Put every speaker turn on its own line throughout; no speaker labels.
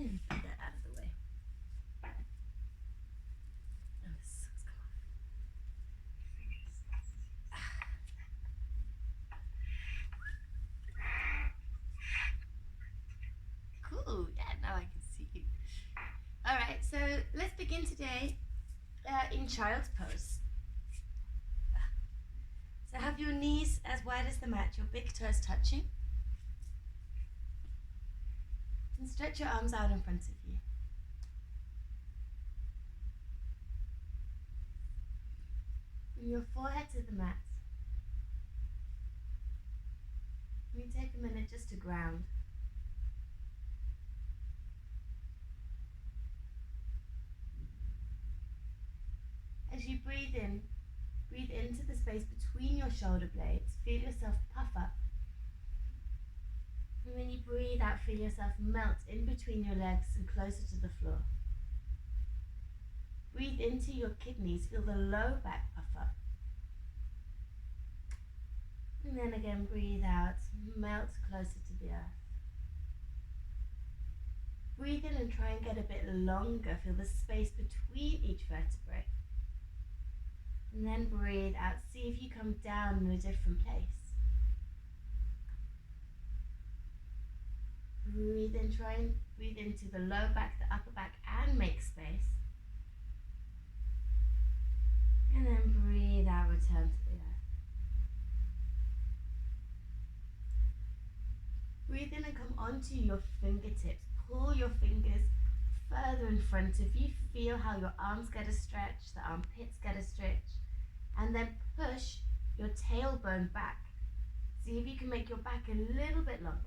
Maybe put that out of the way. Oh, the socks come off. Cool, yeah, now I can see you. All right, so let's begin today in child's pose. So have your knees as wide as the mat, your big toes touching. And stretch your arms out in front of you. Bring your forehead to the mat. We take a minute just to ground. As you breathe into the space between your shoulder blades. Feel yourself puff up. And when you breathe out, feel yourself melt in between your legs and closer to the floor. Breathe into your kidneys. Feel the low back puff up. And then again, breathe out, melt closer to the earth. Breathe in and try and get a bit longer. Feel the space between each vertebrae. And then breathe out. See if you come down in a different place. Breathe in, try and breathe into the low back, the upper back, and make space. And then breathe out, return to the earth. Breathe in and come onto your fingertips. Pull your fingers further in front of you. Feel how your arms get a stretch, the armpits get a stretch. And then push your tailbone back. See if you can make your back a little bit longer.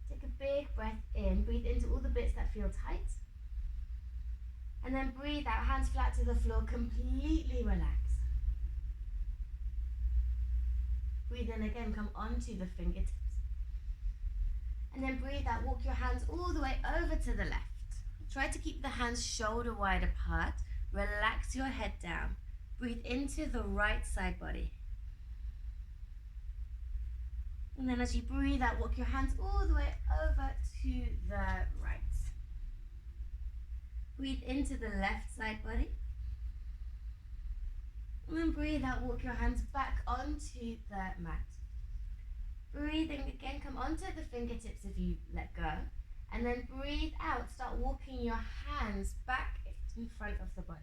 Take a big breath in. Breathe into all the bits that feel tight. And then breathe out, hands flat to the floor, completely relax. Breathe in again, come onto the fingertips. And then breathe out, walk your hands all the way over to the left. Try to keep the hands shoulder wide apart. Relax your head down. Breathe into the right side body. And then as you breathe out, walk your hands all the way over to the right. Breathe into the left side body. And then breathe out, walk your hands back onto the mat. Breathing again, come onto the fingertips if you let go. And then breathe out, start walking your hands back in front of the body.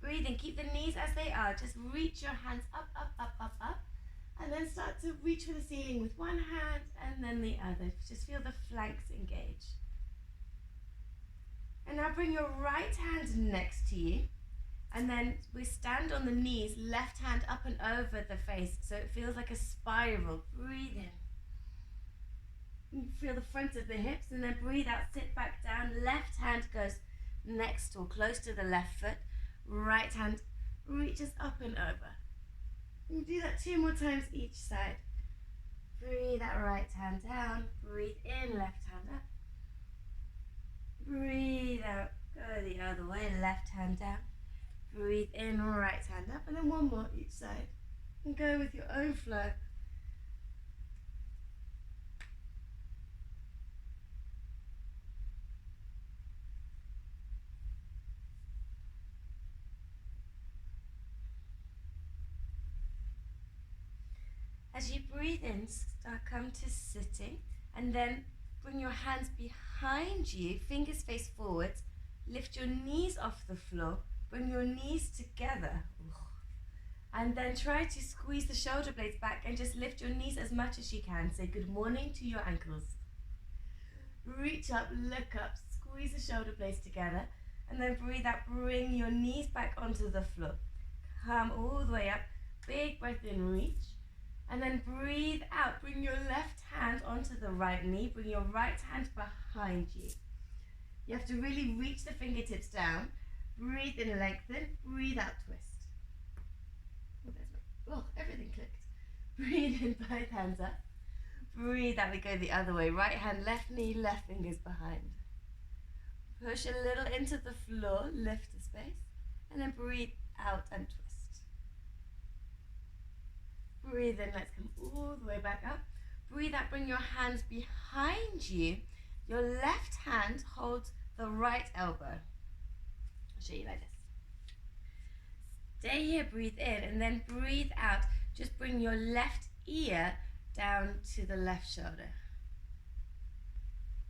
Breathe in, keep the knees as they are. Just reach your hands up, up, up, up, up. And then start to reach for the ceiling with one hand and then the other. Just feel the flanks engage. And now bring your right hand next to you. And then we stand on the knees, left hand up and over the face. So it feels like a spiral. Breathe in. Feel the front of the hips and then breathe out, sit back down. Left hand goes next or close to the left foot. Right hand reaches up and over. And do that 2 more times each side. Breathe that right hand down. Breathe in, left hand up. Breathe out, go the other way, left hand down. Breathe in, right hand up, and then 1 more each side. And go with your own flow. As you breathe in, come to sitting, and then bring your hands behind you, fingers face forwards. Lift your knees off the floor. Bring your knees together. And then try to squeeze the shoulder blades back and just lift your knees as much as you can. Say good morning to your ankles. Reach up, look up, squeeze the shoulder blades together. And then breathe out, bring your knees back onto the floor. Come all the way up. Big breath in, reach. And then breathe out, bring your left hand onto the right knee. Bring your right hand behind you. You have to really reach the fingertips down. Breathe in, lengthen. Breathe out, twist. Oh, everything clicked. Breathe in, both hands up. Breathe out, we go the other way. Right hand, left knee, left fingers behind. Push a little into the floor, lift the space. And then breathe out and twist. Breathe in, let's come all the way back up. Breathe out, bring your hands behind you. Your left hand holds the right elbow. I'll show you like this. Stay here, breathe in, and then breathe out. Just bring your left ear down to the left shoulder.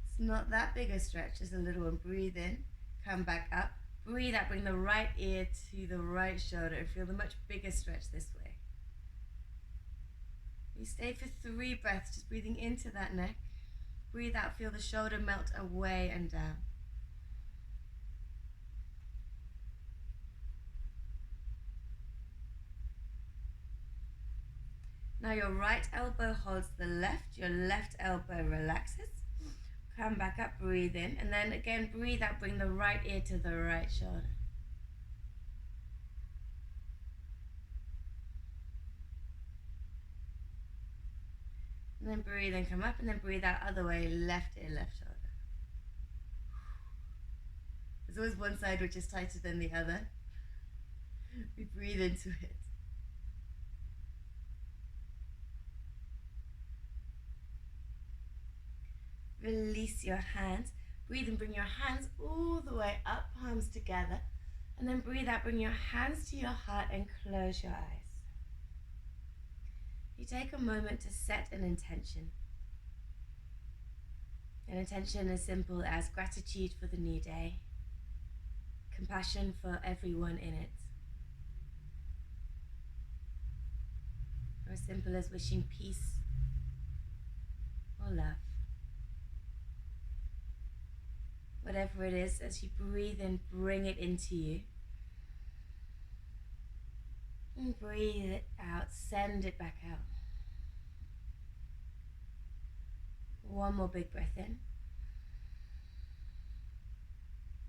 It's not that big a stretch, just a little one. Breathe in, come back up. Breathe out, bring the right ear to the right shoulder and feel the much bigger stretch this way. You stay for 3 breaths, just breathing into that neck. Breathe out, feel the shoulder melt away and down. Now your right elbow holds the left, your left elbow relaxes. Come back up, breathe in, and then again breathe out, bring the right ear to the right shoulder. And then breathe in, come up, and then breathe out other way, left ear, left shoulder. There's always one side which is tighter than the other. We breathe into it. Release your hands. Breathe and bring your hands all the way up, palms together. And then breathe out, bring your hands to your heart and close your eyes. You take a moment to set an intention. An intention as simple as gratitude for the new day, compassion for everyone in it, or as simple as wishing peace or love. Whatever it is, as you breathe in, bring it into you. And breathe it out, send it back out. One more big breath in.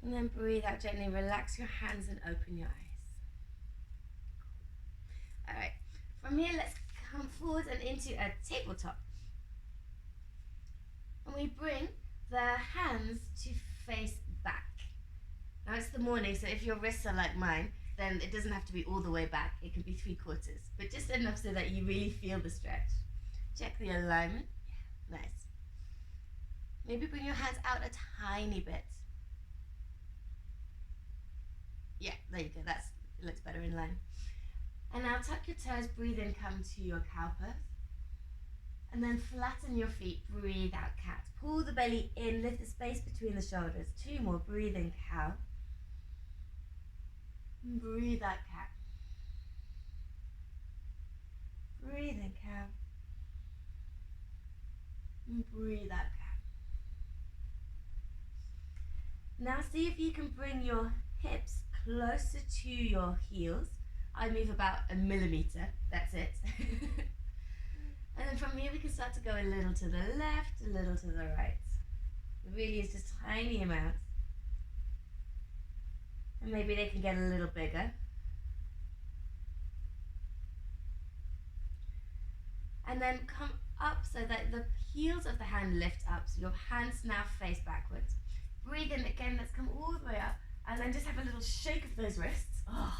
And then breathe out gently, relax your hands and open your eyes. Alright, from here let's come forward and into a tabletop. And we bring the hands to face back. Now it's the morning, so if your wrists are like mine, then it doesn't have to be all the way back. It can be 3/4, but just enough so that you really feel the stretch. Check the alignment. Yeah, nice. Maybe bring your hands out a tiny bit. Yeah, there you go. It looks better in line. And now tuck your toes, breathe in, come to your cow pose. And then flatten your feet, breathe out, cat. Pull the belly in, lift the space between the shoulders. 2 more, breathe in, cow. And breathe out, cat. Breathe in, cow. And breathe out, cat. Now see if you can bring your hips closer to your heels. I move about 1 millimeter, that's it. And then from here we can start to go a little to the left, a little to the right. It really is just tiny amounts. And maybe they can get a little bigger. And then come up so that the heels of the hand lift up, so your hands now face backwards. Breathe in again, let's come all the way up, and then just have a little shake of those wrists. Oh.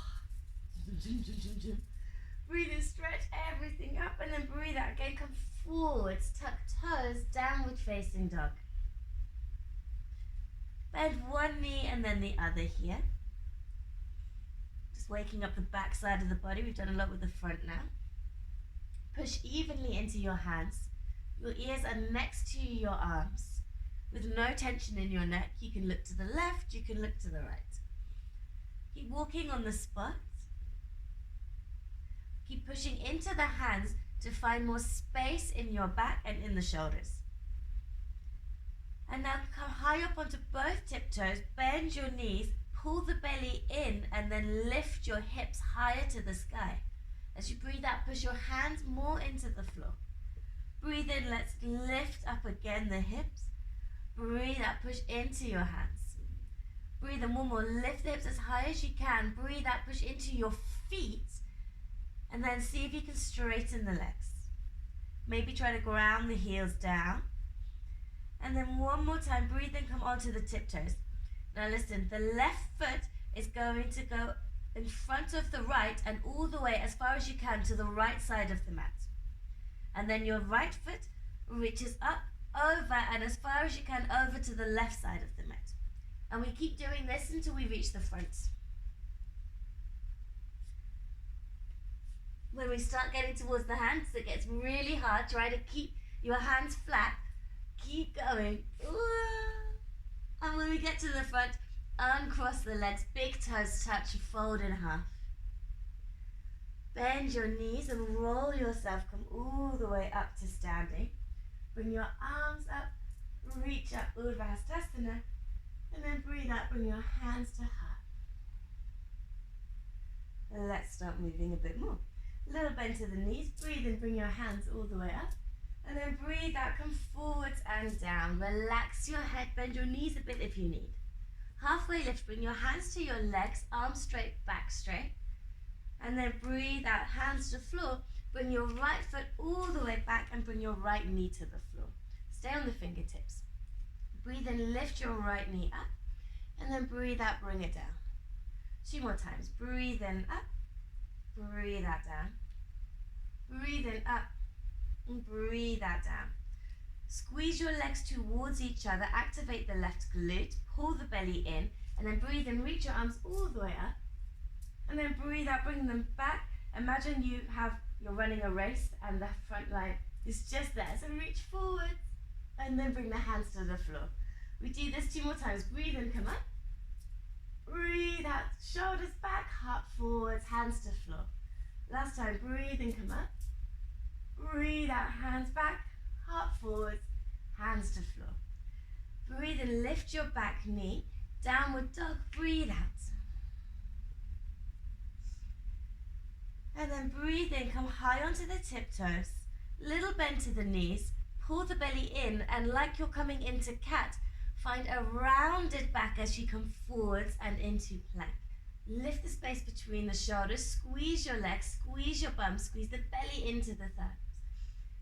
Breathe in, stretch everything up, and then breathe out again, come forwards, tuck toes, downward facing dog. Bend one knee and then the other here. Just waking up the back side of the body. We've done a lot with the front now. Push evenly into your hands. Your ears are next to your arms. With no tension in your neck, you can look to the left, you can look to the right. Keep walking on the spot. Keep pushing into the hands to find more space in your back and in the shoulders. And now come high up onto both tiptoes, bend your knees, pull the belly in, and then lift your hips higher to the sky. As you breathe out, push your hands more into the floor. Breathe in, let's lift up again the hips. Breathe out, push into your hands. Breathe in, one more, lift the hips as high as you can. Breathe out, push into your feet. And then see if you can straighten the legs. Maybe try to ground the heels down. And then one more time, breathe in, come onto the tiptoes. Now listen, the left foot is going to go in front of the right and all the way as far as you can to the right side of the mat. And then your right foot reaches up over and as far as you can over to the left side of the mat. And we keep doing this until we reach the front. When we start getting towards the hands, it gets really hard. Try to keep your hands flat. Keep going. And when we get to the front, uncross the legs, big toes touch, fold in half. Bend your knees and roll yourself, come all the way up to standing. Bring your arms up, reach up, Urdhva Hastasana, and then breathe out, bring your hands to heart. Let's start moving a bit more. Little bend to the knees, breathe in, bring your hands all the way up. And then breathe out, come forwards and down. Relax your head, bend your knees a bit if you need. Halfway lift, bring your hands to your legs, arms straight, back straight. And then breathe out, hands to floor. Bring your right foot all the way back and bring your right knee to the floor. Stay on the fingertips. Breathe in, lift your right knee up. And then breathe out, bring it down. 2 more times. Breathe in, up. Breathe out, down. Breathe in, up. And breathe out, down. Squeeze your legs towards each other. Activate the left glute. Pull the belly in. And then breathe in, reach your arms all the way up. And then breathe out, bring them back. Imagine you're running a race and the front line is just there. So reach forward and then bring the hands to the floor. We do this 2 more times. Breathe in, come up. Breathe out, shoulders back, heart forwards, hands to floor. Last time, breathe in, come up. Breathe out, hands back, heart forwards, hands to floor. Breathe in, lift your back knee, downward dog, breathe out. And then breathe in, come high onto the tiptoes, little bend to the knees, pull the belly in, and like you're coming into cat, find a rounded back as you come forwards and into plank. Lift the space between the shoulders, squeeze your legs, squeeze your bum, squeeze the belly into the thighs.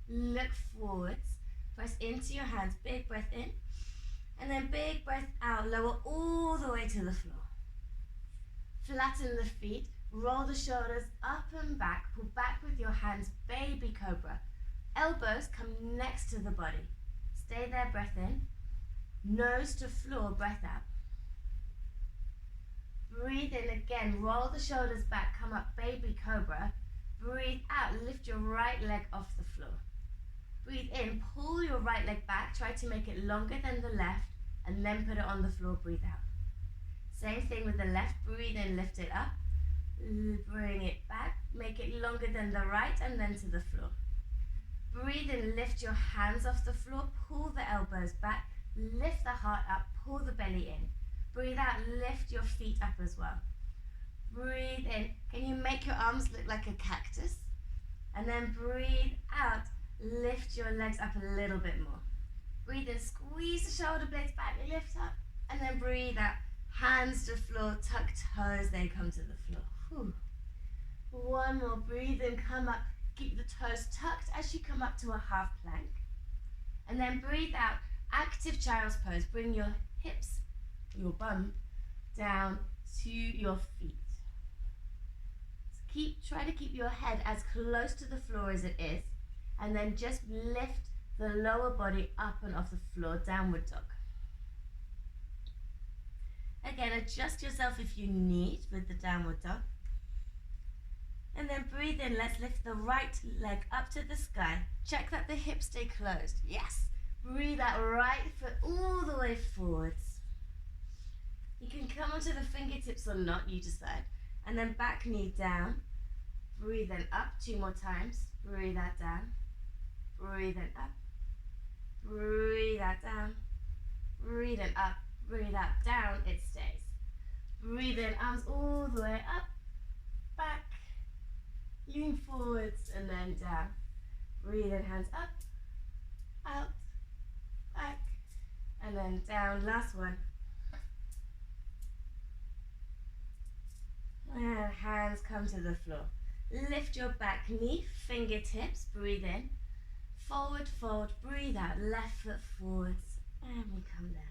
Look forwards, press into your hands, big breath in, and then big breath out, lower all the way to the floor. Flatten the feet. Roll the shoulders up and back, pull back with your hands, baby cobra. Elbows come next to the body. Stay there, breath in. Nose to floor, breath out. Breathe in again, roll the shoulders back, come up, baby cobra. Breathe out, lift your right leg off the floor. Breathe in, pull your right leg back, try to make it longer than the left, and then put it on the floor, breathe out. Same thing with the left, breathe in, lift it up. Bring it back, make it longer than the right and then to the floor. Breathe in, lift your hands off the floor, pull the elbows back, lift the heart up, pull the belly in. Breathe out, lift your feet up as well. Breathe in, can you make your arms look like a cactus? And then breathe out, lift your legs up a little bit more. Breathe in, squeeze the shoulder blades back, lift up, and then breathe out. Hands to floor, tuck toes, they come to the floor. Whew. 1 more, breathe in, come up, keep the toes tucked as you come up to a half plank. And then breathe out, active child's pose. Bring your hips, your bum, down to your feet. Try to keep your head as close to the floor as it is, and then just lift the lower body up and off the floor, downward dog. Again, adjust yourself if you need with the downward dog. And then breathe in, let's lift the right leg up to the sky. Check that the hips stay closed. Yes. Breathe out, right foot all the way forwards. You can come onto the fingertips or not, you decide. And then back knee down. Breathe in up 2 more times. Breathe out down. Breathe in up. Breathe out down. Breathe in up. Breathe out down, it stays. Breathe in, arms all the way up, back, lean forwards and then down. Breathe in, hands up, out, back, and then down. Last one. And hands come to the floor. Lift your back knee, fingertips, breathe in. Forward, fold, breathe out, left foot forwards, and we come down.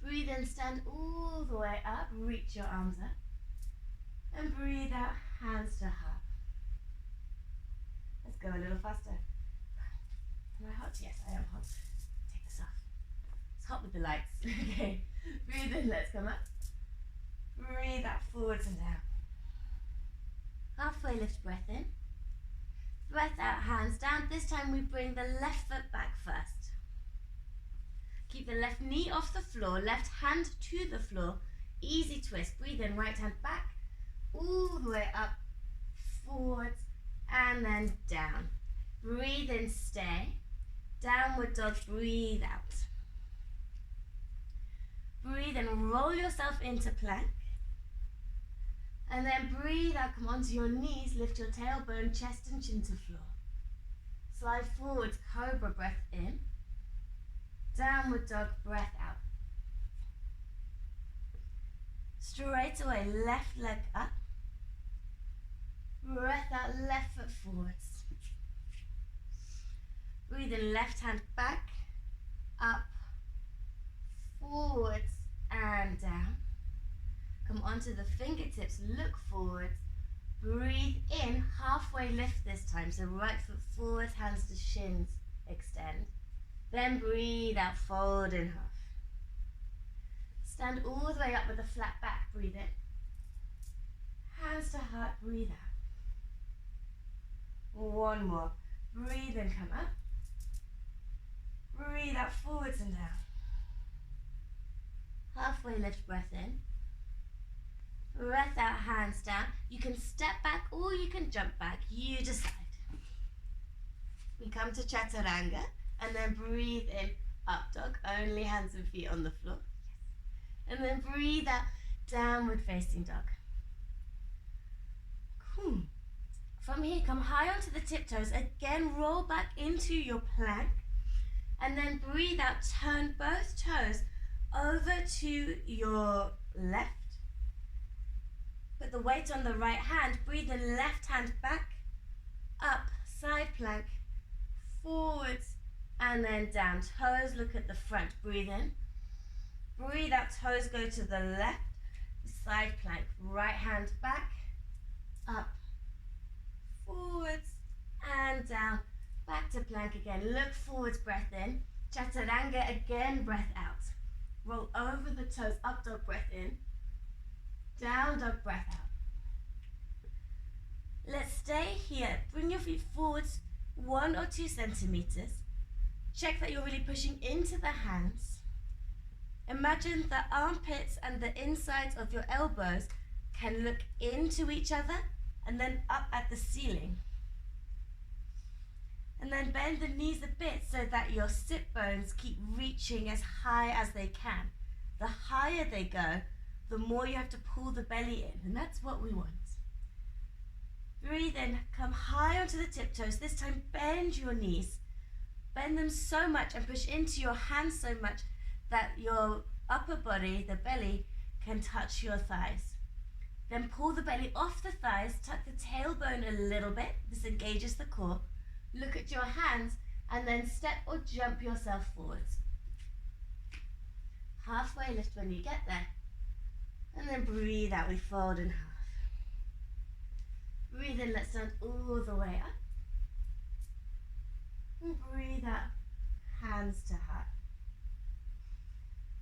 Breathe in, stand all the way up, reach your arms up. And breathe out, hands to heart. Let's go a little faster. Am I hot? Yes, I am hot. Take this off. It's hot with the lights. Okay. Breathe in, let's come up. Breathe out forwards and down. Halfway lift, breath in. Breath out, hands down. This time we bring the left foot back first. Keep the left knee off the floor, left hand to the floor. Easy twist. Breathe in, right hand back, all the way up, forwards, and then down. Breathe in, stay. Downward dog, breathe out. Breathe in, roll yourself into plank. And then breathe out, come onto your knees, lift your tailbone, chest and chin to floor. Slide forwards, cobra, breath in. Downward dog, breath out. Straight away, left leg up. Breath out, left foot forwards. Breathe in, left hand back, up, forwards and down. Come onto the fingertips, look forwards. Breathe in, halfway lift this time. So right foot forwards, hands to shins, extend. Then breathe out, fold in half. Stand all the way up with a flat back, breathe in. Hands to heart, breathe out. One more. Breathe in, come up. Breathe out, forwards and down. Halfway lift, breath in. Breath out, hands down. You can step back or you can jump back. You decide. We come to Chaturanga and then breathe in, up dog. Only hands and feet on the floor. Yes. And then breathe out, downward facing dog. Cool. From here, come high onto the tiptoes. Again, roll back into your plank. And then breathe out, turn both toes over to your left. Put the weight on the right hand. Breathe in, left hand back, up, side plank, forwards, and then down. Toes look at the front. Breathe in. Breathe out, toes go to the left. Side plank, right hand back, up, forwards, and down. Back to plank again. Look forwards, breath in. Chaturanga again, breath out. Roll over the toes, up dog, breath in. Down dog, breath out. Let's stay here. Bring your feet forwards 1 or 2 centimeters. Check that you're really pushing into the hands. Imagine the armpits and the insides of your elbows can look into each other and then up at the ceiling. And then bend the knees a bit so that your sit bones keep reaching as high as they can. The higher they go, the more you have to pull the belly in, and that's what we want. Breathe in, come high onto the tiptoes. This time bend your knees. Bend them so much and push into your hands so much that your upper body, the belly, can touch your thighs. Then pull the belly off the thighs, tuck the tailbone a little bit. This engages the core. Look at your hands and then step or jump yourself forwards. Halfway lift when you get there. And then breathe out, we fold in half. Breathe in, let's stand all the way up. And breathe out, hands to heart.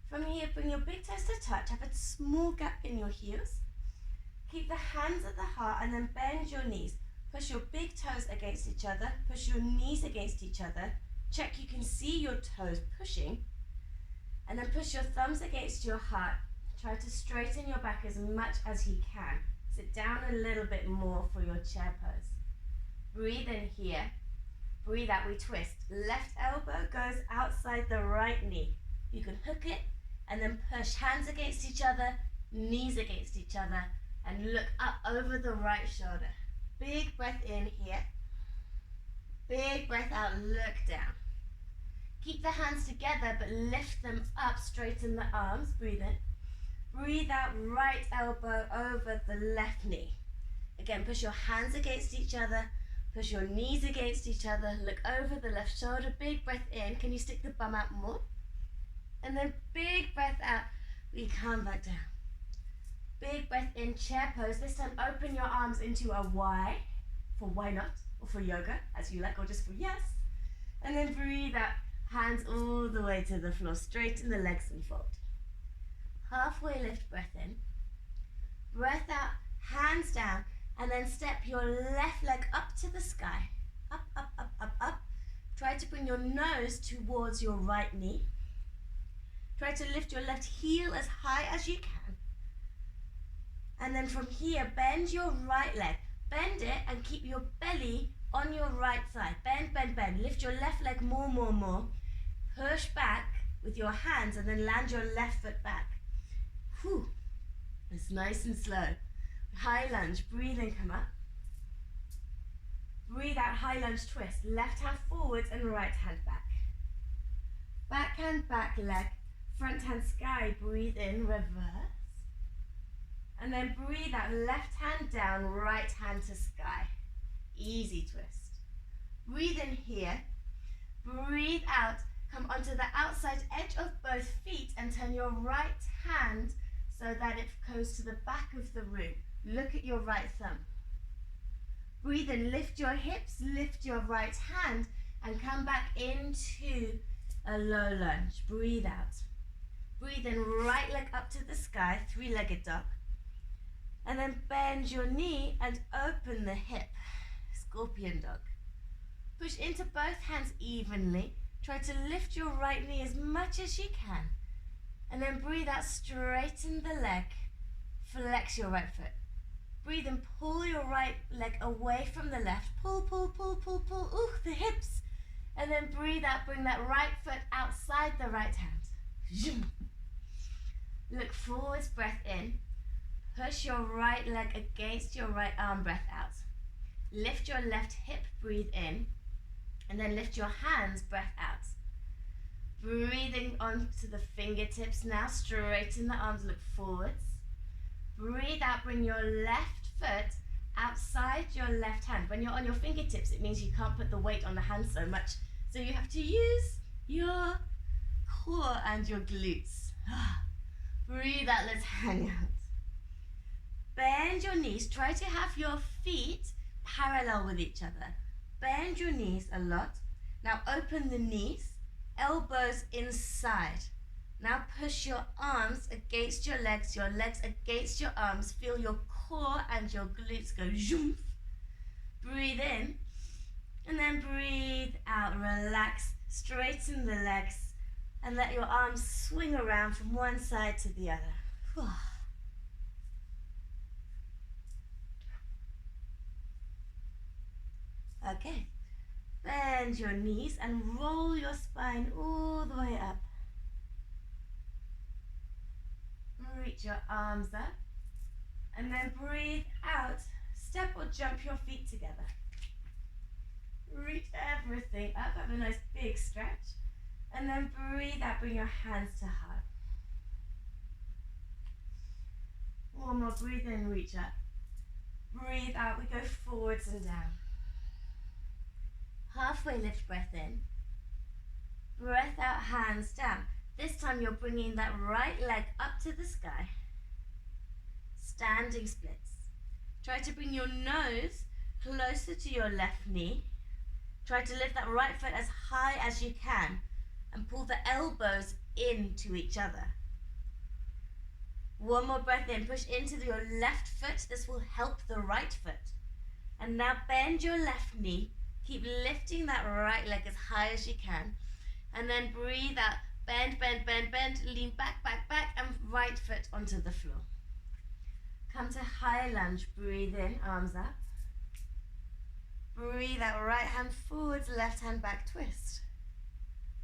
From here, bring your big toes to touch. Have a small gap in your heels. Keep the hands at the heart and then bend your knees. Push your big toes against each other. Push your knees against each other. Check you can see your toes pushing. And then push your thumbs against your heart. Try to straighten your back as much as you can. Sit down a little bit more for your chair pose. Breathe in here. Breathe out, we twist. Left elbow goes outside the right knee. You can hook it and then push hands against each other, knees against each other, and look up over the right shoulder. Big breath in here. Big breath out, look down. Keep the hands together, but lift them up, straighten the arms, breathe in. Breathe out, right elbow over the left knee. Again, push your hands against each other, push your knees against each other, look over the left shoulder, big breath in. Can you stick the bum out more? And then big breath out, we come back down. Big breath in, chair pose. This time open your arms into a Y, for why not, or for yoga, as you like, or just for yes. And then breathe out, hands all the way to the floor. Straighten the legs and fold. Halfway lift, breath in. Breath out, hands down, and then step your left leg up to the sky. Up, up, up, up, up. Try to bring your nose towards your right knee. Try to lift your left heel as high as you can. And then from here, bend your right leg. Bend it and keep your belly on your right side. Bend, bend, bend. Lift your left leg more, more, more. Push back with your hands and then land your left foot back. Whew. It's nice and slow. High lunge, breathe in, come up. Breathe out, high lunge twist. Left hand forwards and right hand back. Back hand, back leg. Front hand sky, breathe in, reverse. And then breathe out, left hand down, right hand to sky. Easy twist. Breathe in here. Breathe out, come onto the outside edge of both feet and turn your right hand so that it goes to the back of the room. Look at your right thumb. Breathe in, lift your hips, lift your right hand, and come back into a low lunge. Breathe out. Breathe in, right leg up to the sky, three-legged dog. And then bend your knee and open the hip, scorpion dog. Push into both hands evenly. Try to lift your right knee as much as you can. And then breathe out, straighten the leg, flex your right foot. Breathe and pull your right leg away from the left. Pull, pull, pull, pull, pull. Ooh, the hips. And then breathe out, bring that right foot outside the right hand. Look forwards, breath in. Push your right leg against your right arm, breath out. Lift your left hip, breathe in. And then lift your hands, breath out. Breathing onto the fingertips now, straighten the arms, look forwards. Breathe out, bring your left foot outside your left hand. When you're on your fingertips, it means you can't put the weight on the hand so much. So you have to use your core and your glutes. Breathe out, let's hang out. Bend your knees, try to have your feet parallel with each other. Bend your knees a lot. Now open the knees, elbows inside. Now push your arms against your legs against your arms. Feel your core and your glutes go zoom. Breathe in, and then breathe out. Relax, straighten the legs, and let your arms swing around from one side to the other. Okay, bend your knees and roll your spine all the way up. Reach your arms up and then breathe out. Step or jump your feet together. Reach everything up, have a nice big stretch. And then breathe out, bring your hands to heart. One more, breathe in, reach up. Breathe out, we go forwards and down. Halfway lift, breath in. Breath out, hands down. This time you're bringing that right leg up to the sky. Standing splits. Try to bring your nose closer to your left knee. Try to lift that right foot as high as you can and pull the elbows into each other. One more breath in, push into your left foot. This will help the right foot. And now bend your left knee. Keep lifting that right leg as high as you can. And then breathe out. Bend, bend, bend, bend. Lean back, back, back. And right foot onto the floor. Come to high lunge. Breathe in, arms up. Breathe out, right hand forwards, left hand back twist.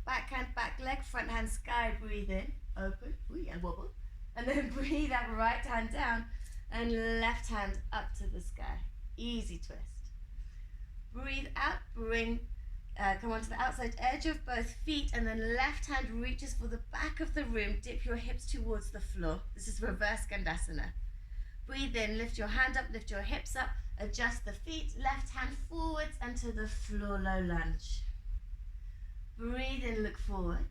Back hand, back leg, front hand sky. Breathe in, open, and wobble. And then breathe out, right hand down. And left hand up to the sky. Easy twist. Breathe out, come onto the outside edge of both feet, and then left hand reaches for the back of the room. Dip your hips towards the floor. This is reverse Skandasana. Breathe in, lift your hand up, lift your hips up, adjust the feet, left hand forwards and to the floor, low lunge. Breathe in, look forwards.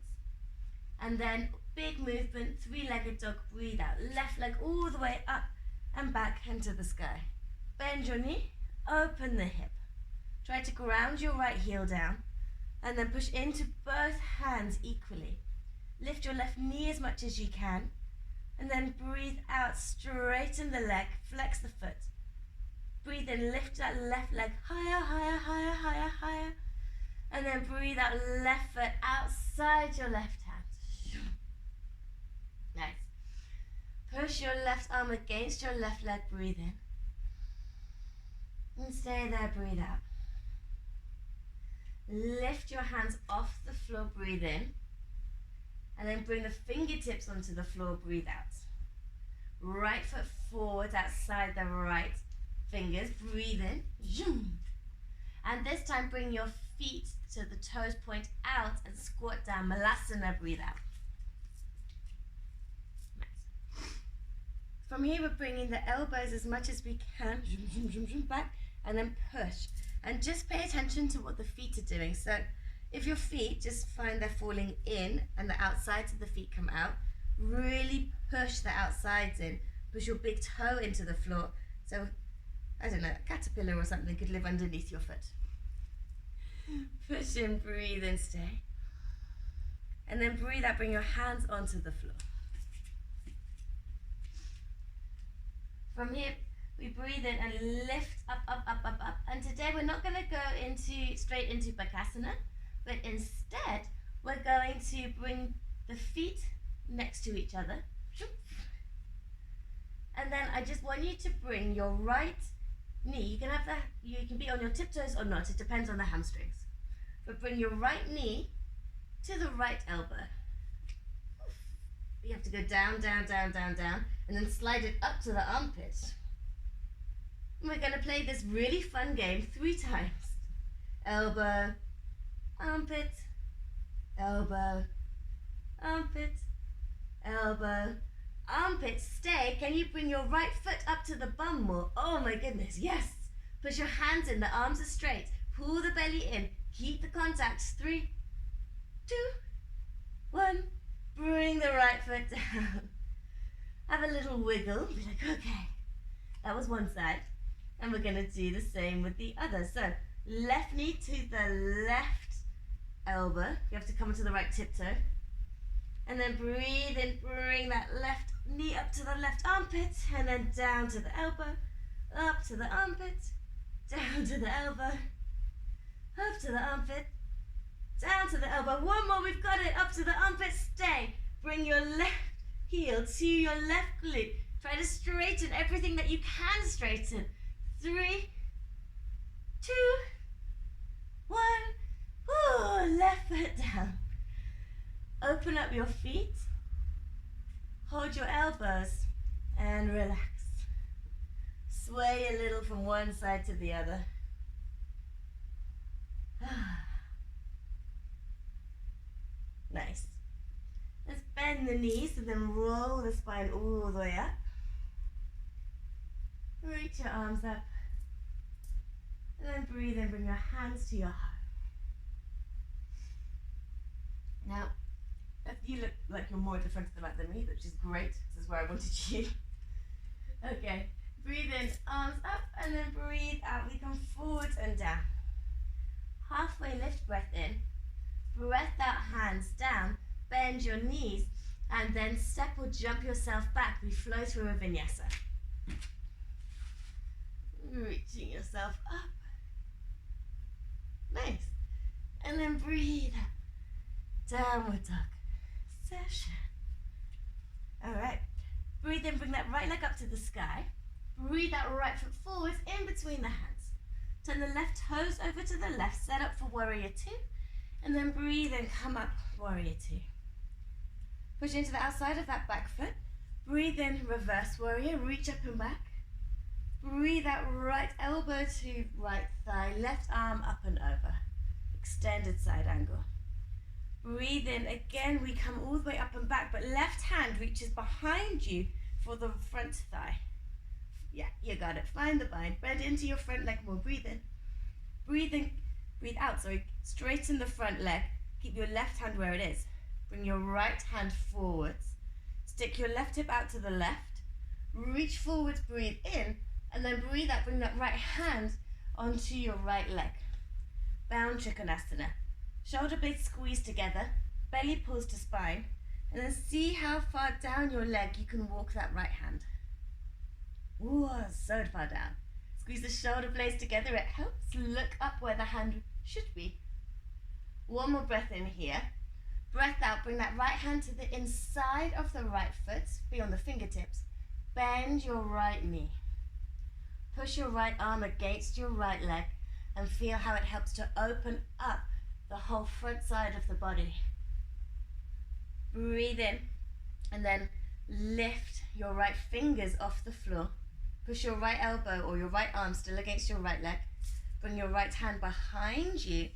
And then big movement, three-legged dog, breathe out. Left leg all the way up and back into the sky. Bend your knee, open the hip. Try to ground your right heel down. And then push into both hands equally. Lift your left knee as much as you can. And then breathe out, straighten the leg, flex the foot. Breathe in, lift that left leg higher, higher, higher, higher, higher. And then breathe out, left foot outside your left hand. Nice. Push your left arm against your left leg, breathe in. And stay there, breathe out. Lift your hands off the floor, breathe in. And then bring the fingertips onto the floor, breathe out. Right foot forward outside the right fingers, breathe in. And this time bring your feet to the toes, point out and squat down, Malasana, breathe out. Nice. From here we're bringing the elbows as much as we can, back, and then push. And just pay attention to what the feet are doing. So if your feet, just find they're falling in and the outsides of the feet come out, really push the outsides in. Push your big toe into the floor. So, I don't know, a caterpillar or something could live underneath your foot. Push in, breathe in, stay. And then breathe out, bring your hands onto the floor. From here, we breathe in and lift up, up, up, up, up. And today we're not going to go straight into Bakasana, but instead we're going to bring the feet next to each other. And then I just want you to bring your right knee. You can be on your tiptoes or not, it depends on the hamstrings. But bring your right knee to the right elbow. You have to go down, down, down, down, down, and then slide it up to the armpit. And we're going to play this really fun game 3 times. Elbow, armpit, elbow, armpit, elbow, armpit. Stay. Can you bring your right foot up to the bum more? Oh my goodness, yes. Push your hands in, the arms are straight. Pull the belly in. Keep the contact. 3, 2, 1. Bring the right foot down. Have a little wiggle. Be like, okay, that was one side. And we're going to do the same with the other. So, left knee to the left elbow. You have to come to the right tiptoe. And then breathe in, bring that left knee up to the left armpit. And then down to the elbow. Up to the armpit. Down to the elbow. Up to the armpit. Down to the elbow. One more, we've got it. Up to the armpit, stay. Bring your left heel to your left glute. Try to straighten everything that you can straighten. 3, 2, 1. Ooh, left foot down. Open up your feet. Hold your elbows and relax. Sway a little from one side to the other. Nice. Let's bend the knees and then roll the spine all the way up. Reach your arms up. And then breathe in, bring your hands to your heart. Now, you look like you're more at the front of the mat than me, which is great. This is where I wanted you. Okay, breathe in, arms up, and then breathe out. We come forward and down. Halfway lift, breath in. Breath out, hands down. Bend your knees, and then step or jump yourself back. We flow through a vinyasa. Reaching yourself up. Nice. And then breathe out. Downward dog session. Alright. Breathe in, bring that right leg up to the sky. Breathe out, right foot forward in between the hands. Turn the left toes over to the left. Set up for warrior 2. And then breathe and come up, warrior 2. Push into the outside of that back foot. Breathe in, reverse warrior. Reach up and back. Breathe out, right elbow to right thigh. Left arm up and over. Extended side angle. Breathe in. Again, we come all the way up and back, but left hand reaches behind you for the front thigh. Yeah, you got it. Find the bind. Bend into your front leg more. Breathe in. Breathe in. Breathe out, sorry. Straighten the front leg. Keep your left hand where it is. Bring your right hand forwards. Stick your left hip out to the left. Reach forwards, breathe in, and then breathe out. Bring that right hand onto your right leg. Bound Trikonasana. Shoulder blades squeeze together, belly pulls to spine, and then see how far down your leg you can walk that right hand. Ooh, so far down. Squeeze the shoulder blades together. It helps look up where the hand should be. One more breath in here. Breath out, bring that right hand to the inside of the right foot, be on the fingertips. Bend your right knee. Push your right arm against your right leg and feel how it helps to open up the whole front side of the body. Breathe in and then lift your right fingers off the floor. Push your right elbow or your right arm still against your right leg. Bring your right hand behind you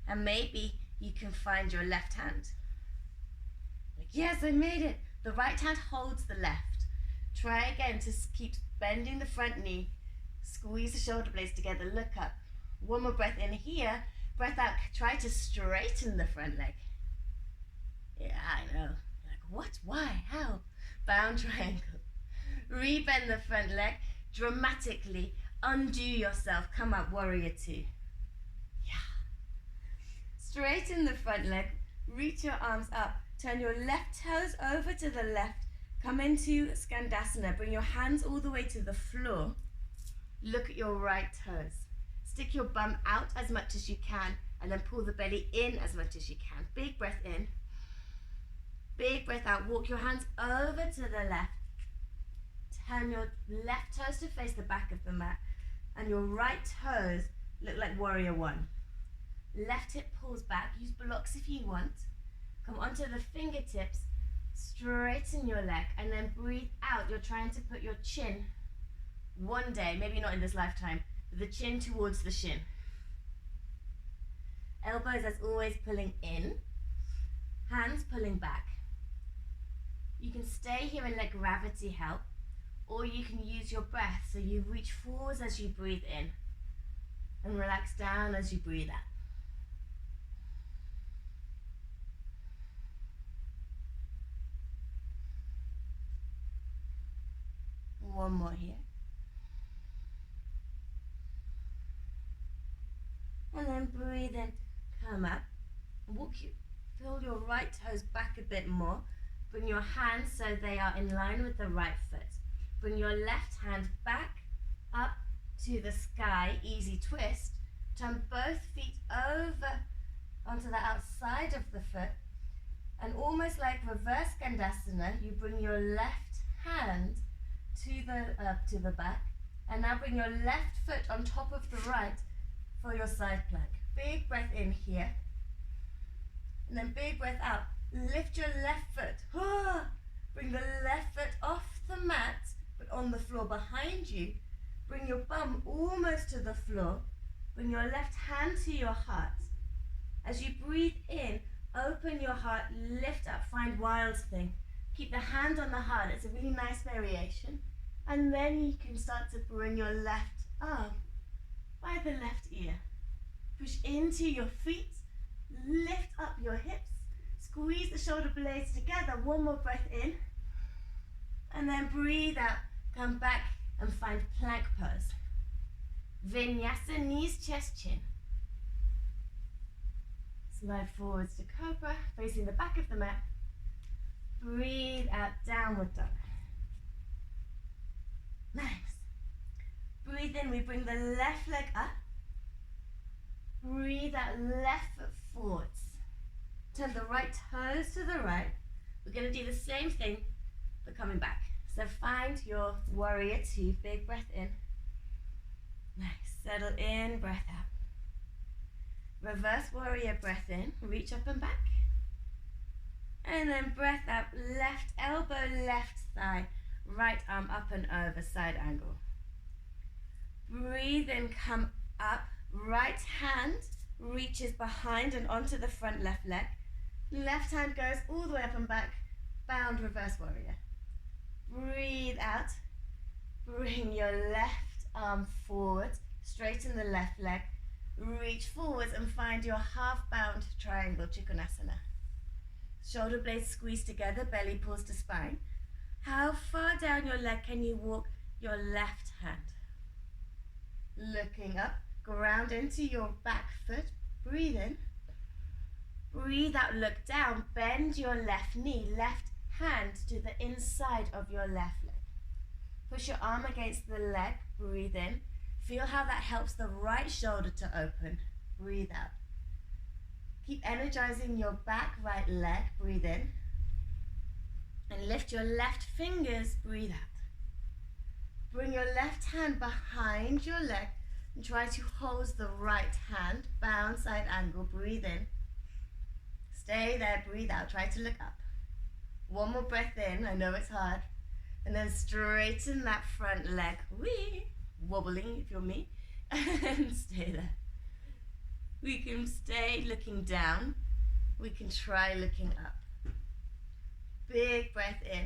and maybe you can find your left hand. Like, yes, I made it. The right hand holds the left. Try again to keep bending the front knee. Squeeze the shoulder blades together, look up. One more breath in here. Breath out, try to straighten the front leg. Yeah, I know. Like, what? Why? How? Bound triangle. Rebend the front leg. Dramatically undo yourself. Come up, warrior two. Yeah. Straighten the front leg. Reach your arms up. Turn your left toes over to the left. Come into Skandasana. Bring your hands all the way to the floor. Look at your right toes. Stick your bum out as much as you can and then pull the belly in as much as you can. Big breath in. Big breath out. Walk your hands over to the left. Turn your left toes to face the back of the mat and your right toes look like warrior one. Left hip pulls back. Use blocks if you want. Come onto the fingertips. Straighten your leg and then breathe out. You're trying to put your chin one day, maybe not in this lifetime, but the chin towards the shin. Elbows as always pulling in. Hands pulling back. You can stay here and let gravity help, or you can use your breath so you reach forwards as you breathe in and relax down as you breathe out. One more here. And then breathe in, come up. Feel your right toes back a bit more. Bring your hands so they are in line with the right foot. Bring your left hand back up to the sky, easy twist. Turn both feet over onto the outside of the foot. And almost like reverse Skandasana, you bring your left hand to the back. And now bring your left foot on top of the right for your side plank. Big breath in here. And then big breath out. Lift your left foot. Bring the left foot off the mat, but on the floor behind you. Bring your bum almost to the floor. Bring your left hand to your heart. As you breathe in, open your heart, lift up, find wild thing. Keep the hand on the heart. It's a really nice variation. And then you can start to bring your left arm by the left ear. Push into your feet, lift up your hips, squeeze the shoulder blades together. One more breath in, and then breathe out. Come back and find plank pose. Vinyasa, knees, chest, chin. Slide forwards to cobra, facing the back of the mat. Breathe out, downward dog. Nice. Breathe in, we bring the left leg up. Breathe out, left foot forwards. Turn the right toes to the right. We're going to do the same thing, but coming back. So find your warrior two. Big breath in. Nice. Settle in, breath out. Reverse warrior breath in. Reach up and back. And then breath out. Left elbow, left thigh. Right arm up and over, side angle. Breathe in, come up. Right hand reaches behind and onto the front left leg. Left hand goes all the way up and back. Bound reverse warrior. Breathe out. Bring your left arm forward. Straighten the left leg. Reach forwards and find your half bound triangle, Trikonasana. Shoulder blades squeeze together, belly pulls to spine. How far down your leg can you walk your left hand? Looking up, ground into your back foot. Breathe in. breathe out, look down, bend your left knee, left hand to the inside of your left leg. Push your arm against the leg, breathe in. Feel how that helps the right shoulder to open, breathe out. Keep energizing your back right leg, breathe in. And lift your left fingers, breathe out. Bring your left hand behind your leg and try to hold the right hand, bound side angle, breathe in. Stay there, breathe out, try to look up. One more breath in, I know it's hard. And then straighten that front leg, wee, wobbling if you're me, and stay there. We can stay looking down, we can try looking up. Big breath in.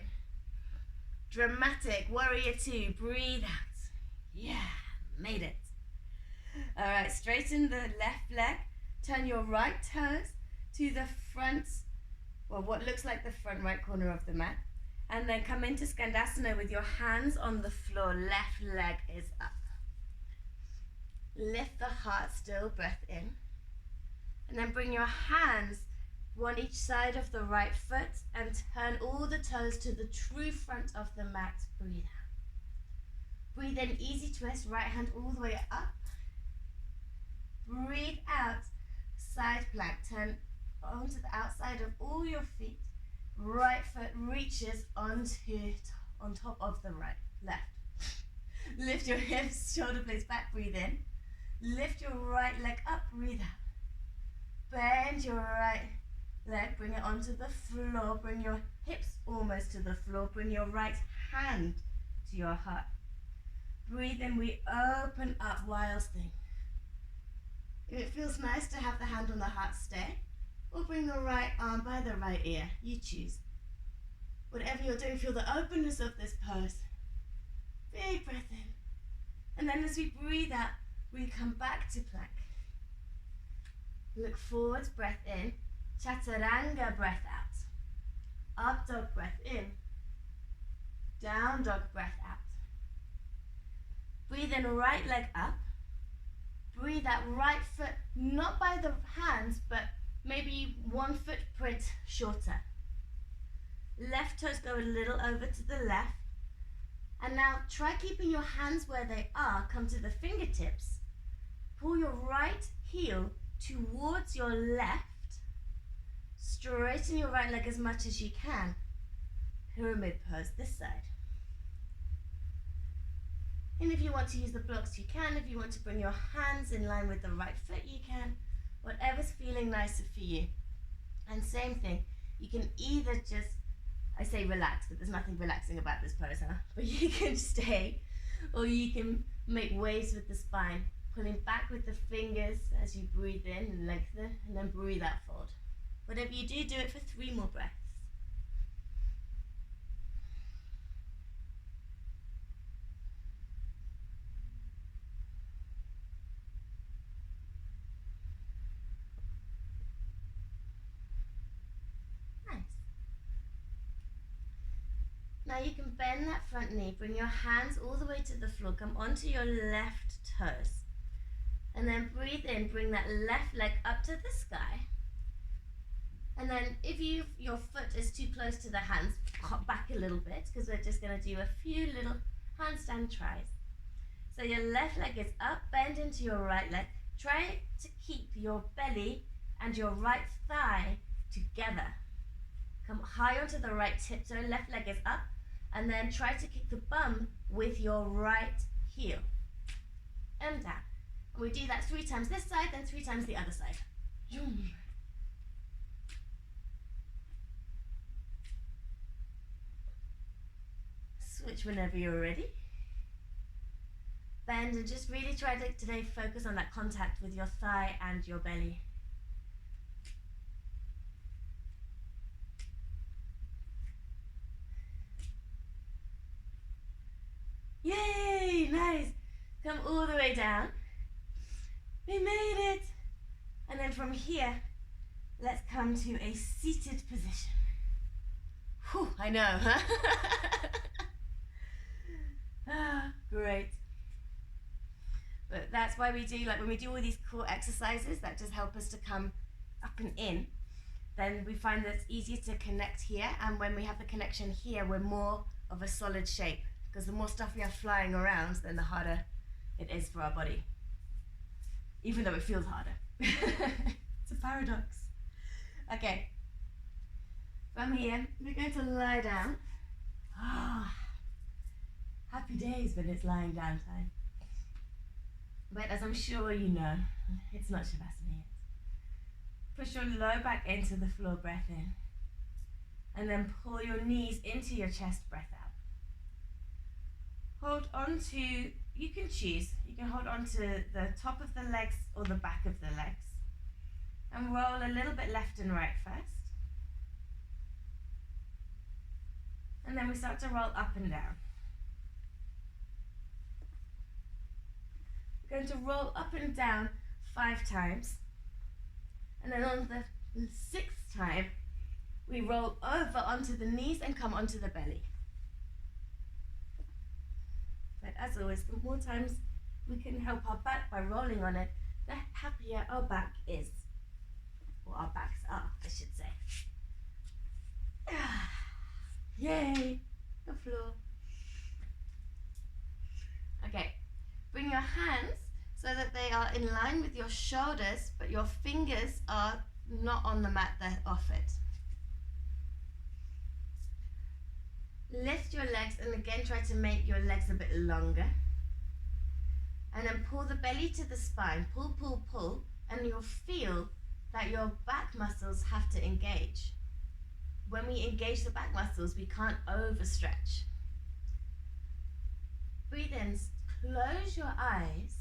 Dramatic, warrior two, breathe out. Yeah, made it. All right, straighten the left leg, turn your right toes to the front, well, what looks like the front right corner of the mat, and then come into Skandasana with your hands on the floor, left leg is up. Lift the heart still, breath in, and then bring your hands one each side of the right foot and turn all the toes to the true front of the mat. Breathe out. Breathe in, easy twist, right hand all the way up. Breathe out, side plank. Turn onto the outside of all your feet. Right foot reaches on top of the left. Lift your hips, shoulder blades back, breathe in. Lift your right leg up, breathe out. Bend your right leg, bring it onto the floor, bring your hips almost to the floor, bring your right hand to your heart. Breathe in, we open up, wild thing. If it feels nice to have the hand on the heart, stay, or bring the right arm by the right ear, you choose. Whatever you're doing, feel the openness of this pose. Big breath in. And then as we breathe out, we come back to plank. Look forwards, breath in. Chaturanga, breath out. Up dog, breath in. Down dog, breath out. Breathe in, right leg up. Breathe out, right foot, not by the hands, but maybe 1 footprint shorter. Left toes go a little over to the left. And now try keeping your hands where they are, come to the fingertips. Pull your right heel towards your left. Straighten your right leg as much as you can. Pyramid pose this side. And if you want to use the blocks, you can. If you want to bring your hands in line with the right foot, you can. Whatever's feeling nicer for you. And same thing, you can either just, I say relax, but there's nothing relaxing about this pose, huh? But you can stay, or you can make waves with the spine, pulling back with the fingers as you breathe in and lengthen, and then breathe out forward. Whatever you do, do it for 3 more breaths. Now you can bend that front knee, bring your hands all the way to the floor, come onto your left toes. And then breathe in, bring that left leg up to the sky. And then if your foot is too close to the hands, hop back a little bit, because we're just going to do a few little handstand tries. So your left leg is up, bend into your right leg. Try to keep your belly and your right thigh together. Come high onto the right tiptoe, left leg is up, and then try to kick the bum with your right heel. And down. And we do that 3 times this side, then 3 times the other side. Switch whenever you're ready. Bend and just really try to today focus on that contact with your thigh and your belly. Yay, nice. Come all the way down. We made it. And then from here, let's come to a seated position. Whew, I know, huh? Great. But that's why we do, like when we do all these core exercises that just help us to come up and in. then we find that it's easier to connect here. And when we have the connection here, we're more of a solid shape. Because the more stuff we have flying around, then the harder it is for our body. Even though it feels harder. It's a paradox. Okay. From here, we're going to lie down. Ah, happy days when it's lying down time. But as I'm sure you know, it's not Shavasana yet. Push your low back into the floor, breath in. And then pull your knees into your chest, breath out. Hold on to, you can choose, you can hold on to the top of the legs or the back of the legs. And roll a little bit left and right first. And then we start to roll up and down. We're going to roll up and down 5 times. And then on the 6th time, we roll over onto the knees and come onto the belly. But as always, the more times we can help our back by rolling on it, the happier our back is. Or our backs are, I should say. Yay! The floor. Okay, bring your hands so that they are in line with your shoulders, but your fingers are not on the mat, they're off it. Lift your legs and again try to make your legs a bit longer. And then pull the belly to the spine. Pull, pull, pull, and you'll feel that your back muscles have to engage. When we engage the back muscles, we can't overstretch. Breathe in, close your eyes,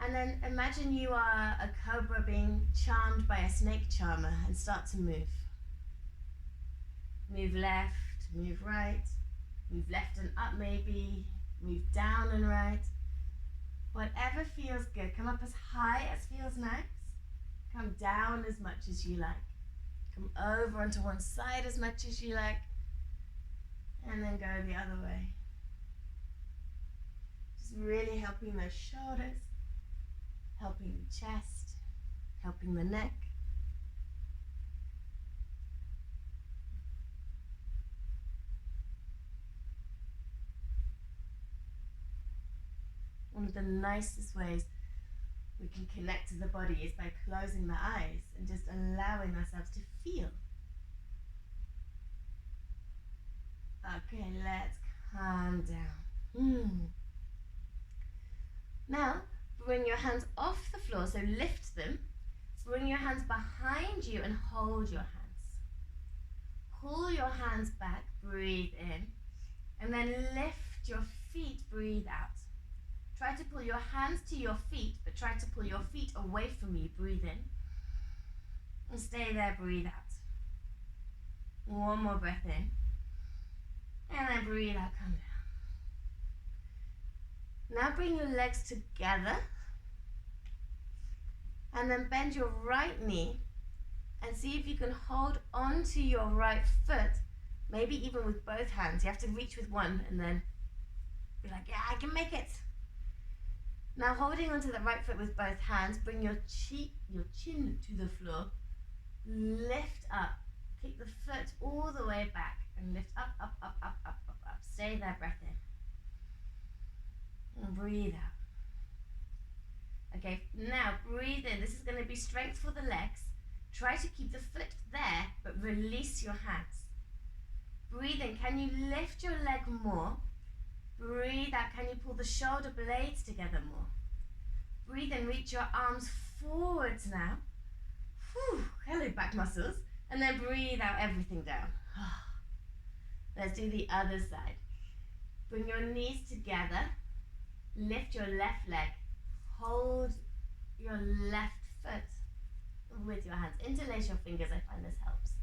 and then imagine you are a cobra being charmed by a snake charmer and start to move. Move left, move right, move left and up maybe, move down and right. Whatever feels good. Come up as high as feels nice. Come down as much as you like. Come over onto one side as much as you like. And then go the other way. Just really helping those shoulders, helping the chest, helping the neck. One of the nicest ways we can connect to the body is by closing the eyes and just allowing ourselves to feel. Okay, let's calm down. Now, bring your hands off the floor, so lift them. Bring your hands behind you and hold your hands. Pull your hands back, breathe in, and then lift your feet, breathe out. Try to pull your hands to your feet, but try to pull your feet away from you. Breathe in. And stay there, breathe out. One more breath in. And then breathe out, come down. Now bring your legs together. And then bend your right knee. And see if you can hold onto your right foot. Maybe even with both hands. You have to reach with one and then be like, yeah, I can make it. Now holding onto the right foot with both hands, bring your chin to the floor, lift up, kick the foot all the way back and lift up, up, up, up, up, up, up. Stay there, breath in. And breathe out. Okay, now breathe in. This is going to be strength for the legs. Try to keep the foot there, but release your hands. Breathe in. Can you lift your leg more? Breathe out. Can you pull the shoulder blades together more? Breathe in. Reach your arms forwards now. Whew, hello, back muscles. And then breathe out everything down. Let's do the other side. Bring your knees together. Lift your left leg. Hold your left foot with your hands. Interlace your fingers. I find this helps.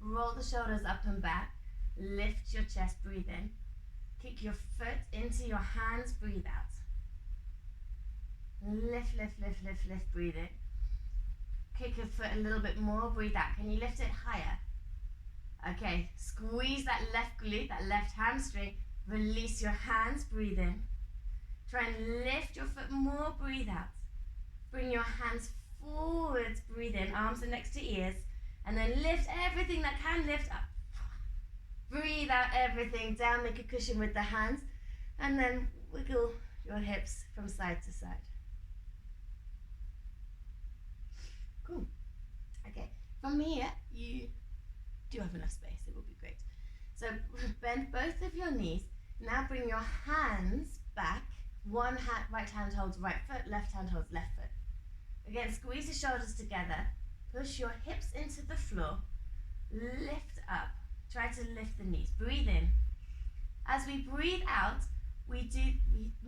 Roll the shoulders up and back. Lift your chest. Breathe in. Kick your foot into your hands, breathe out. Lift, lift, lift, lift, lift, breathe in. Kick your foot a little bit more, breathe out. Can you lift it higher? Okay, squeeze that left glute, that left hamstring. Release your hands, breathe in. Try and lift your foot more, breathe out. Bring your hands forward forwards, breathe in, arms are next to ears, and then lift everything that can lift up. Breathe out everything down, make a cushion with the hands, and then wiggle your hips from side to side. Cool. Okay, from here, you do have enough space, it will be great. So bend both of your knees. Now bring your hands back. One hand, right hand holds right foot, left hand holds left foot. Again, squeeze the shoulders together. Push your hips into the floor. Lift up. Try to lift the knees. Breathe in. As we breathe out,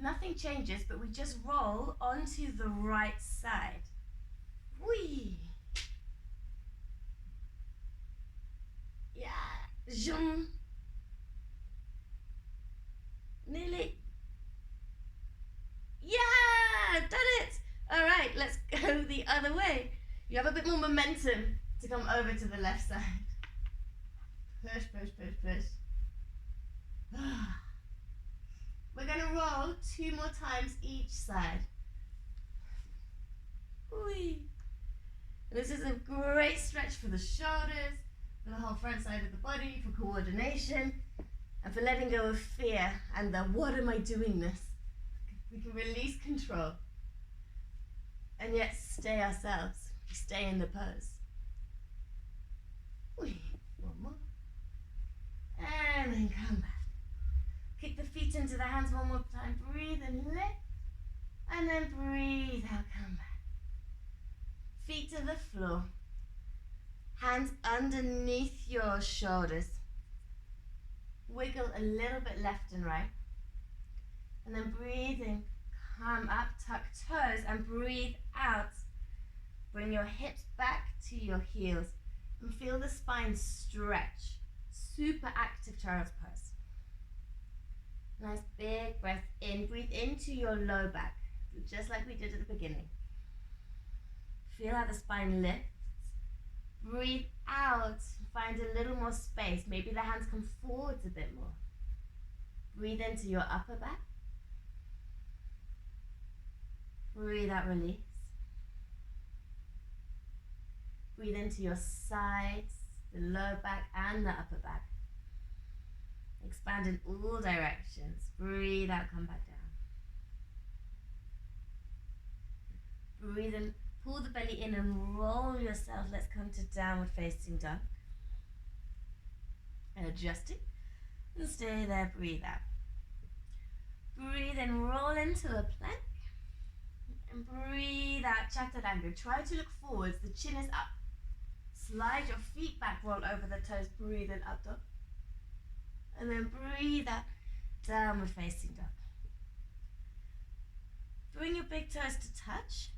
nothing changes, but we just roll onto the right side. Whee! Yeah. Zoom. Nearly. Yeah, done it. All right, let's go the other way. You have a bit more momentum to come over to the left side. Push, push, push, push. We're going to roll 2 more times each side. Whee. This is a great stretch for the shoulders, for the whole front side of the body, for coordination, and for letting go of fear and the what am I doing-ness. We can release control and yet stay ourselves. Stay in the pose. Whee. One more. And then come back. Kick the feet into the hands one more time. Breathe and lift. And then breathe out, come back. Feet to the floor. Hands underneath your shoulders. Wiggle a little bit left and right. And then breathe in, come up, tuck toes, and breathe out. Bring your hips back to your heels and feel the spine stretch. Super active child's pose. Nice big breath in. Breathe into your low back, just like we did at the beginning. Feel how the spine lifts. Breathe out. Find a little more space. Maybe the hands come forwards a bit more. Breathe into your upper back. Breathe out, release. Breathe into your sides, the lower back and the upper back. Expand in all directions. Breathe out, come back down. Breathe in, pull the belly in and roll yourself. Let's come to downward facing dog. And adjusting. And stay there, breathe out. Breathe in, roll into a plank. And breathe out, chaturanga. Try to look forwards, the chin is up. Slide your feet back, roll over the toes, breathe in, up dog. And then breathe out, downward facing dog. Bring your big toes to touch.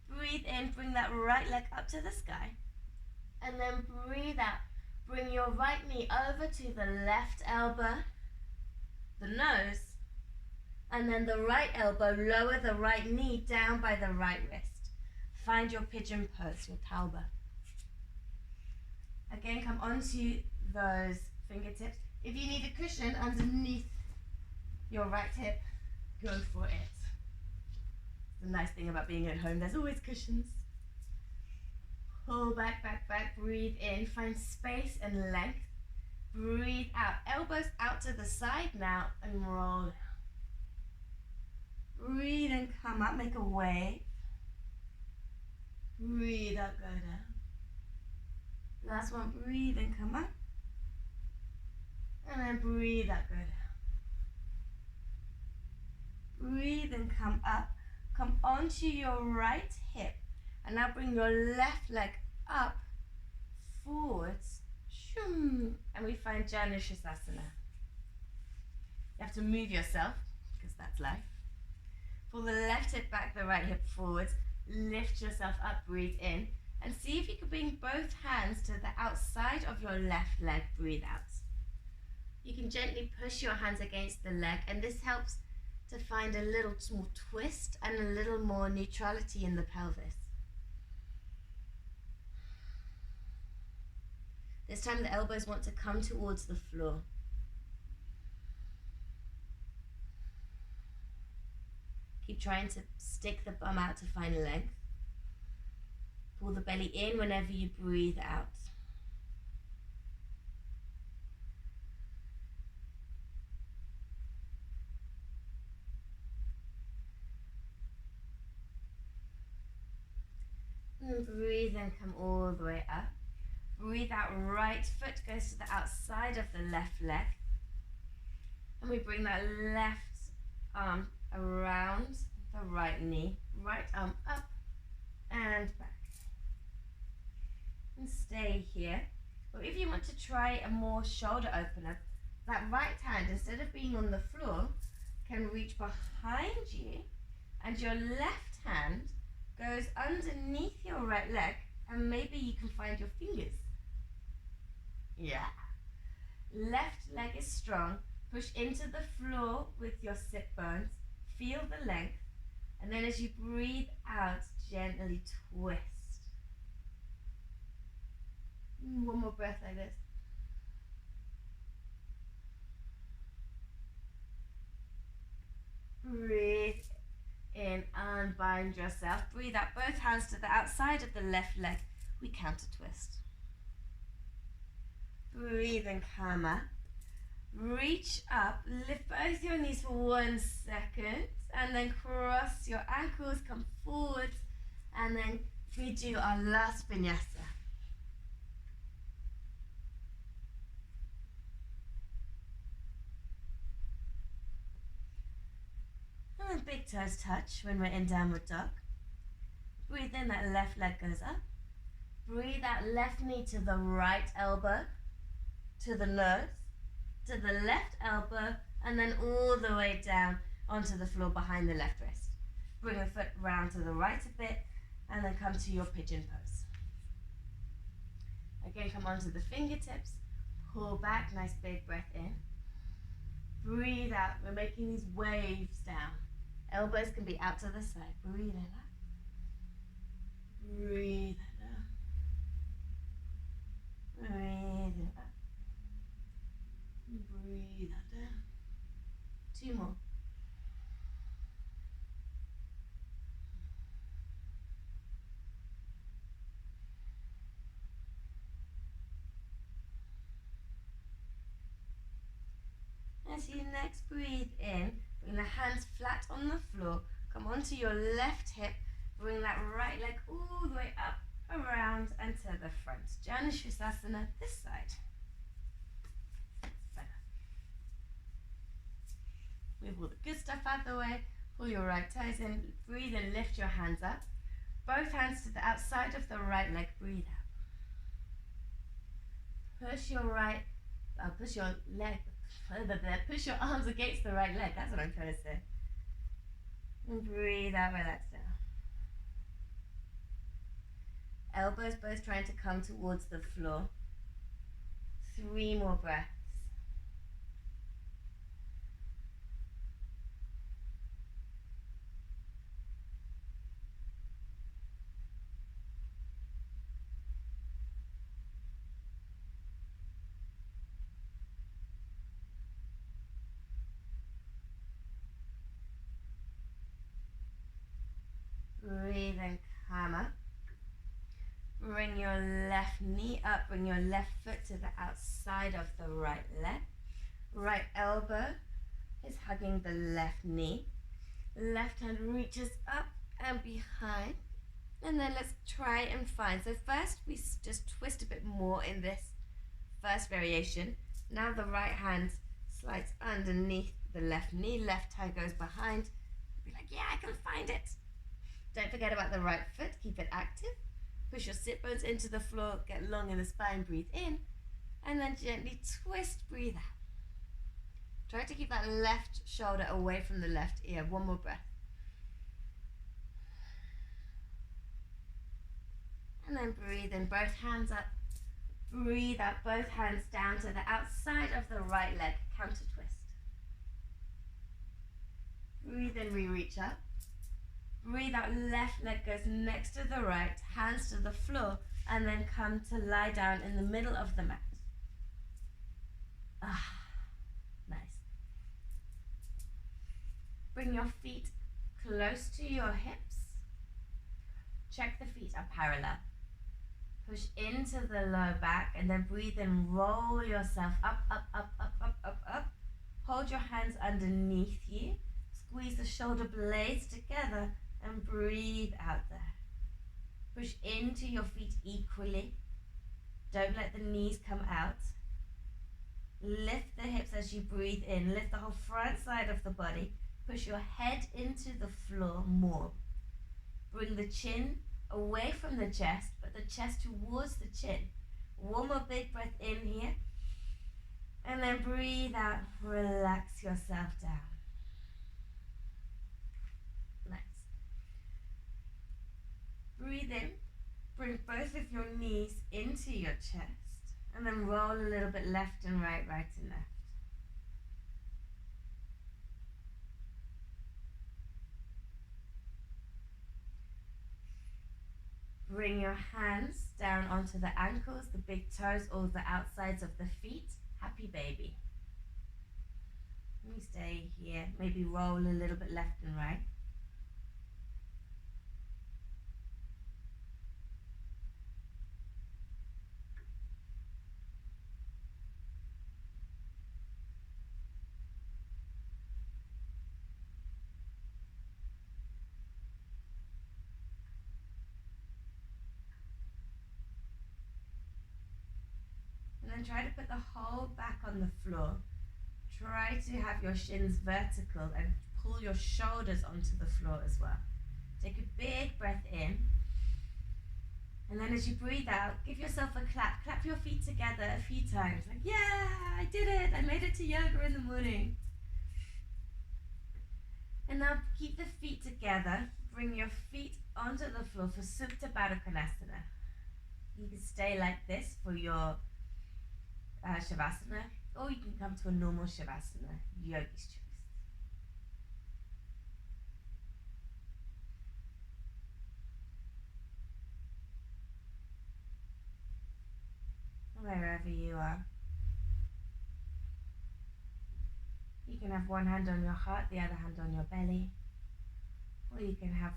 Breathe in, bring that right leg up to the sky. And then breathe out. Bring your right knee over to the left elbow, the nose, and then the right elbow, lower the right knee down by the right wrist. Find your pigeon pose, your taube. Again, come onto those fingertips. If you need a cushion underneath your right hip, go for it. The nice thing about being at home, there's always cushions. Pull back, back, back, breathe in, find space and length. Breathe out, elbows out to the side now and roll down. Breathe and come up, make a wave. Breathe out, go down. Last one, breathe and come up. And then breathe out, go down. Breathe and come up. Come onto your right hip. And now bring your left leg up, forwards. And we find Janushasana. You have to move yourself, because that's life. Pull the left hip back, the right hip forwards. Lift yourself up, breathe in. And see if you can bring both hands to the outside of your left leg, breathe out. You can gently push your hands against the leg, and this helps to find a little more twist and a little more neutrality in the pelvis. This time the elbows want to come towards the floor. Keep trying to stick the bum out to find length. Pull the belly in whenever you breathe out. And breathe and come all the way up. Breathe out, right foot goes to the outside of the left leg. And we bring that left arm around the right knee. Right arm up and back. And stay here. Or if you want to try a more shoulder opener, that right hand, instead of being on the floor, can reach behind you, and your left hand goes underneath your right leg, and maybe you can find your fingers. Yeah. Left leg is strong. Push into the floor with your sit bones. Feel the length. And then as you breathe out, gently twist. One more breath like this. Breathe in, unbind yourself. Breathe out, both hands to the outside of the left leg. We counter twist. Breathe and come up. Reach up, lift both your knees for 1 second, and then cross your ankles, come forward, and then we do our last vinyasa. And then big toes touch when we're in downward dog. Breathe in, that left leg goes up. Breathe out, left knee to the right elbow, to the nose, to the left elbow, and then all the way down onto the floor behind the left wrist. Bring the foot round to the right a bit, and then come to your pigeon pose. Again, come onto the fingertips, pull back, nice big breath in. Breathe out, we're making these waves down. Elbows can be out to the side. Breathe in up. Breathe down. Breathe in up. Breathe out down. 2 more. As you next breathe in, bring the hands flat on the floor. Come onto your left hip. Bring that right leg all the way up, around, and to the front. Janu Sirsasana, this side. Move all the good stuff out the way. Pull your right toes in. Breathe and lift your hands up. Both hands to the outside of the right leg. Breathe out. Push your leg. Push your arms against the right leg. That's what I'm trying to say. And breathe out, relax down. Elbows both trying to come towards the floor. 3 more breaths. Breathe and come up. Bring your left knee up, bring your left foot to the outside of the right leg. Right elbow is hugging the left knee. Left hand reaches up and behind. And then let's try and find. So first we just twist a bit more in this first variation. Now the right hand slides underneath the left knee. Left hand goes behind. Be like, yeah, I can find it. Don't forget about the right foot. Keep it active. Push your sit bones into the floor, get long in the spine, breathe in, and then gently twist, breathe out. Try to keep that left shoulder away from the left ear. 1 more breath. And then breathe in, both hands up. Breathe out, both hands down to the outside of the right leg, counter twist. Breathe in, we reach up. Breathe out, left leg goes next to the right, hands to the floor, and then come to lie down in the middle of the mat. Nice. Bring your feet close to your hips. Check the feet are parallel. Push into the low back and then breathe in. Roll yourself up, up, up, up, up, up, up. Hold your hands underneath you. Squeeze the shoulder blades together and breathe out there. Push into your feet equally. Don't let the knees come out. Lift the hips as you breathe in. Lift the whole front side of the body. Push your head into the floor more. Bring the chin away from the chest, but the chest towards the chin. One more big breath in here. And then breathe out. Relax yourself down. Nice. Breathe in. Bring both of your knees into your chest. And then roll a little bit left and right, right and left. Bring your hands down onto the ankles, the big toes, or the outsides of the feet. Happy baby. Let me stay here. Maybe roll a little bit left and right. And then try to put the whole back on the floor. Try to have your shins vertical and pull your shoulders onto the floor as well. Take a big breath in. And then as you breathe out, give yourself a clap. Clap your feet together a few times. Like, yeah, I did it. I made it to yoga in the morning. And now keep the feet together. Bring your feet onto the floor for Supta Baddha Konasana. You can stay like this for your Shavasana, or you can come to a normal Shavasana, yogi's choice. Wherever you are. You can have one hand on your heart, the other hand on your belly, or you can have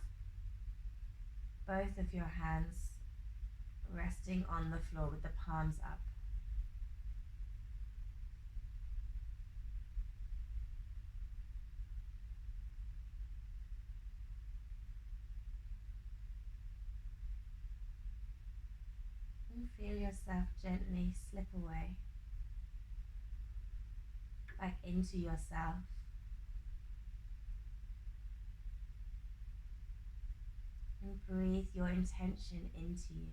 both of your hands resting on the floor with the palms up. And feel yourself gently slip away back into yourself. And breathe your intention into you.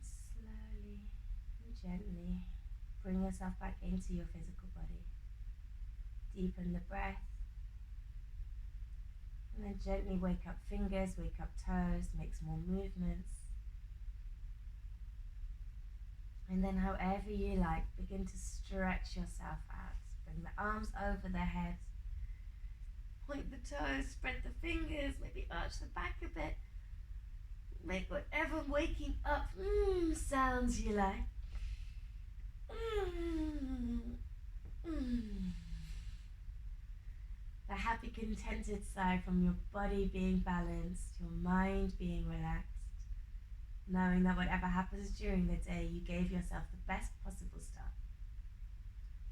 Slowly and gently bring yourself back into your physical body. Deepen the breath. And then gently wake up fingers, wake up toes, make some more movements. And then however you like, begin to stretch yourself out. Bring the arms over the head. Point the toes, spread the fingers, maybe arch the back a bit. Make whatever waking up sounds you like. The happy, contented sigh from your body being balanced, your mind being relaxed, knowing that whatever happens during the day, you gave yourself the best possible start.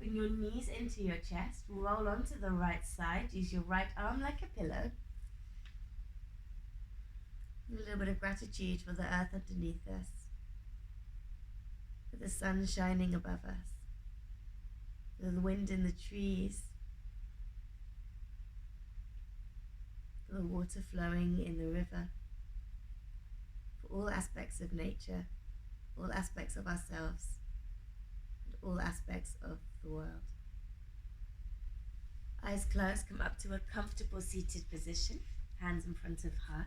Bring your knees into your chest. Roll onto the right side. Use your right arm like a pillow. A little bit of gratitude for the earth underneath us, for the sun shining above us, for the wind in the trees, for the water flowing in the river, for all aspects of nature, all aspects of ourselves, and all aspects of the world. Eyes closed, come up to a comfortable seated position, hands in front of heart.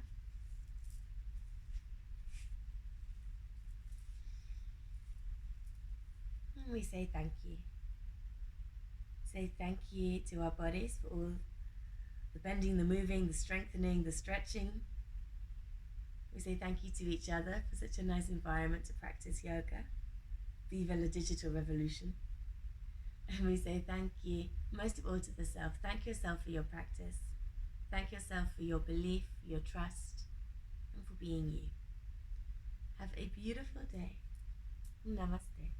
And we say thank you. Say thank you to our bodies for all the bending, the moving, the strengthening, the stretching. We say thank you to each other for such a nice environment to practice yoga. Viva la digital revolution. And we say thank you, most of all, to the self. Thank yourself for your practice. Thank yourself for your belief, your trust, and for being you. Have a beautiful day. Namaste.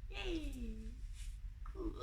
Yay! Cool.